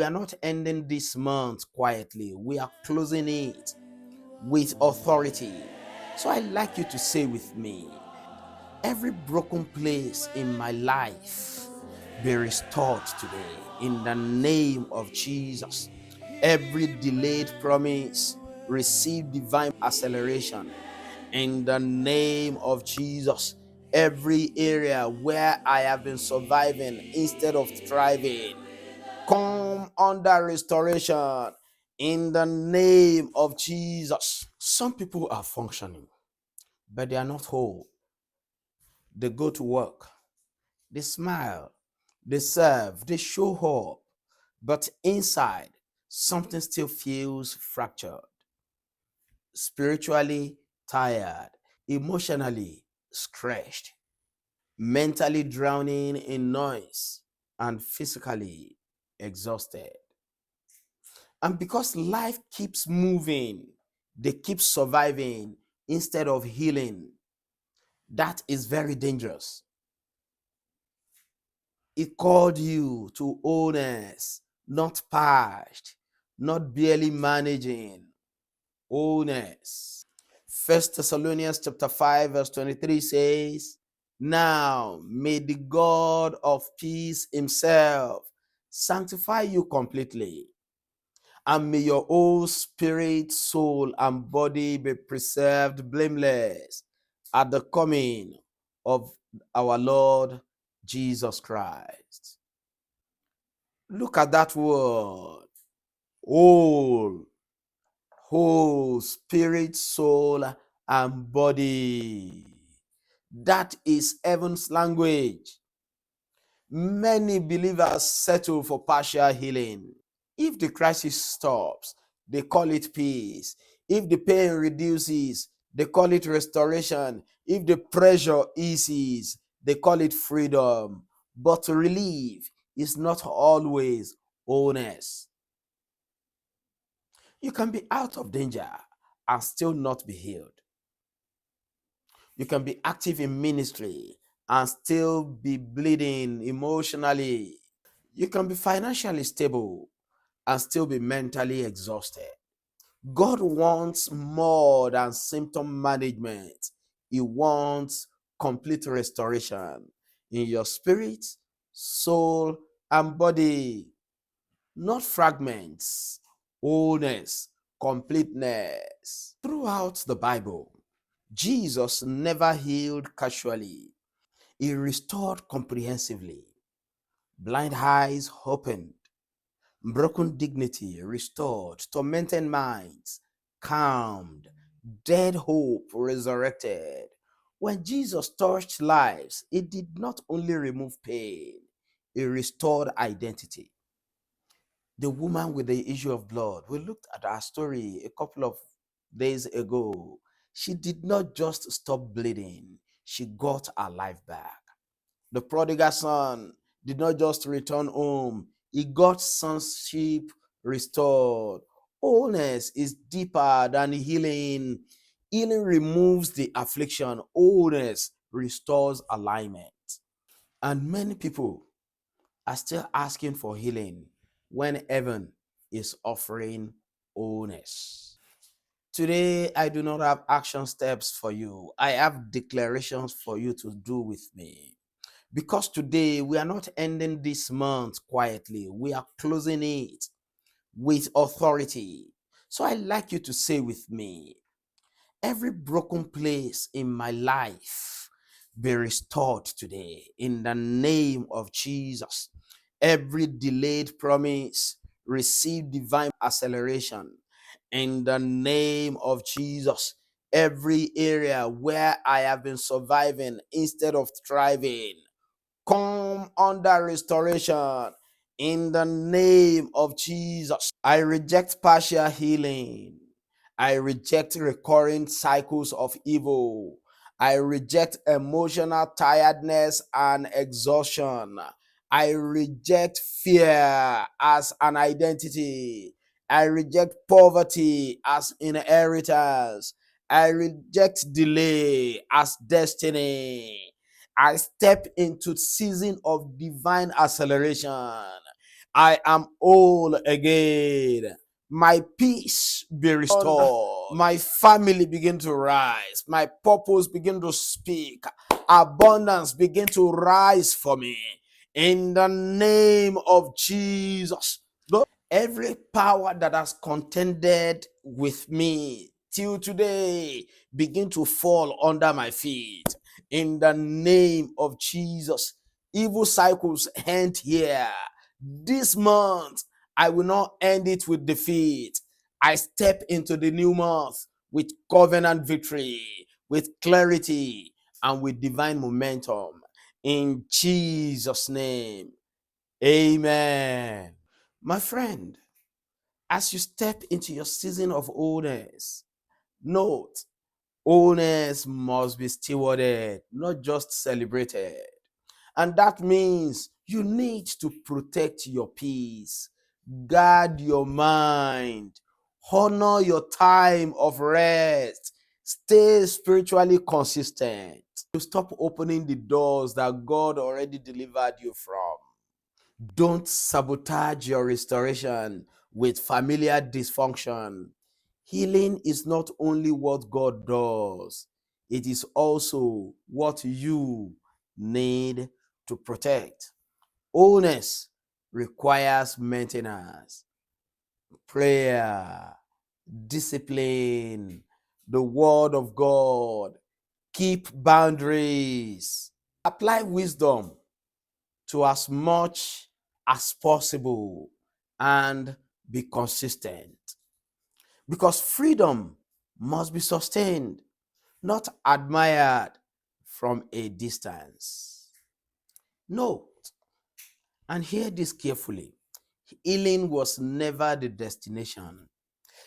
We are not ending this month quietly. We are closing it with authority. So I'd like you to say with me, every broken place in my life be restored today in the name of Jesus. Every delayed promise receive divine acceleration in the name of Jesus. Every area where I have been surviving instead of thriving, come under restoration in the name of Jesus. Some people are functioning, but they are not whole. They go to work, they smile, they serve, they show up, but inside, something still feels fractured, spiritually tired, emotionally stretched, mentally drowning in noise, and physically exhausted. And because life keeps moving, they keep surviving instead of healing. That is very dangerous. It called you to wholeness, not past, not barely managing. Wholeness. First Thessalonians chapter 5, verse 23 says, now may the God of peace himself sanctify you completely, and may your whole spirit, soul, and body be preserved blameless at the coming of our Lord Jesus Christ. Look at that word. Whole, whole, spirit, soul, and body. That is heaven's language. Many believers settle for partial healing. If the crisis stops, they call it peace. If the pain reduces, they call it restoration. If the pressure eases, they call it freedom. But relief is not always wholeness. You can be out of danger and still not be healed. You can be active in ministry and still be bleeding emotionally. You can be financially stable and still be mentally exhausted. God wants more than symptom management. He wants complete restoration in your spirit, soul, and body. Not fragments, wholeness, completeness. Throughout the Bible, Jesus never healed casually. He restored comprehensively. Blind eyes opened, broken dignity restored, tormented minds calmed, dead hope resurrected. When Jesus touched lives, it did not only remove pain, it restored identity. The woman with the issue of blood, we looked at her story a couple of days ago. She did not just stop bleeding, she got her life back. The prodigal son did not just return home, he got sonship restored. Wholeness is deeper than healing. Healing removes the affliction, wholeness restores alignment. And many people are still asking for healing when heaven is offering wholeness. Today, I do not have action steps for you. I have declarations for you to do with me. Because today we are not ending this month quietly, we are closing it with authority. So I'd like you to say with me, every broken place in my life be restored today in the name of Jesus. Every delayed promise receive divine acceleration in the name of Jesus. Every area where I have been surviving instead of thriving, come under restoration in the name of Jesus. I reject partial healing. I reject recurring cycles of evil. I reject emotional tiredness and exhaustion. I reject fear as an identity. I reject poverty as inheritance. I reject delay as destiny. I step into season of divine acceleration. I am whole again. My peace be restored. My family begin to rise. My purpose begin to speak. Abundance begin to rise for me. In the name of Jesus. Every power that has contended with me till today begin to fall under my feet. In the name of Jesus. Evil cycles end here. This month, I will not end it with defeat. I step into the new month with covenant victory, with clarity, and with divine momentum. In Jesus' name, amen. My friend, as you step into your season of wholeness, note, wholeness must be stewarded, not just celebrated. And that means you need to protect your peace, guard your mind, honor your time of rest, stay spiritually consistent. You stop opening the doors that God already delivered you from. Don't sabotage your restoration with familiar dysfunction. Healing is not only what God does, it is also what you need to protect. Wholeness requires maintenance, prayer, discipline, the word of God. Keep boundaries. Apply wisdom to as much as possible and be consistent. Because freedom must be sustained, not admired from a distance. Note and hear this carefully. Healing was never the destination.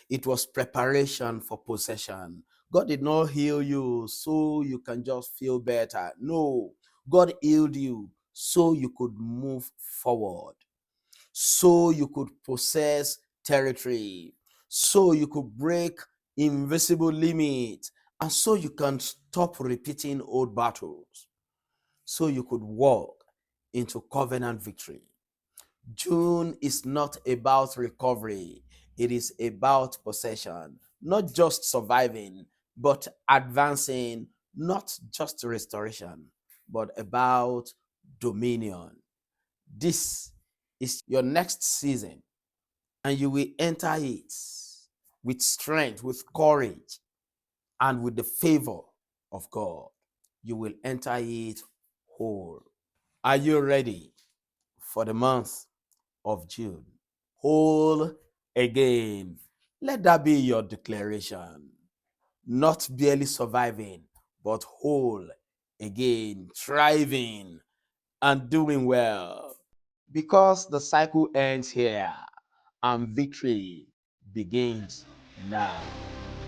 It was preparation for possession. God did not heal you so you can just feel better. No, God healed you so you could move forward, so you could possess territory, so you could break invisible limits, and so you can stop repeating old battles, so you could walk into covenant victory. June is not about recovery, it is about possession, not just surviving, but advancing, not just restoration, but about dominion. This is your next season, and you will enter it with strength, with courage, and with the favor of God. You will enter it whole. Are you ready for the month of June? Whole again. Let that be your declaration. Not barely surviving, but whole again, thriving and doing well. Because the cycle ends here and victory begins now.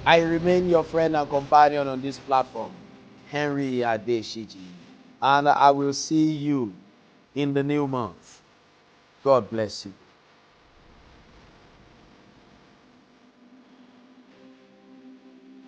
I remain your friend and companion on this platform, Henry Adesiji, and I will see you in the new month. God bless you.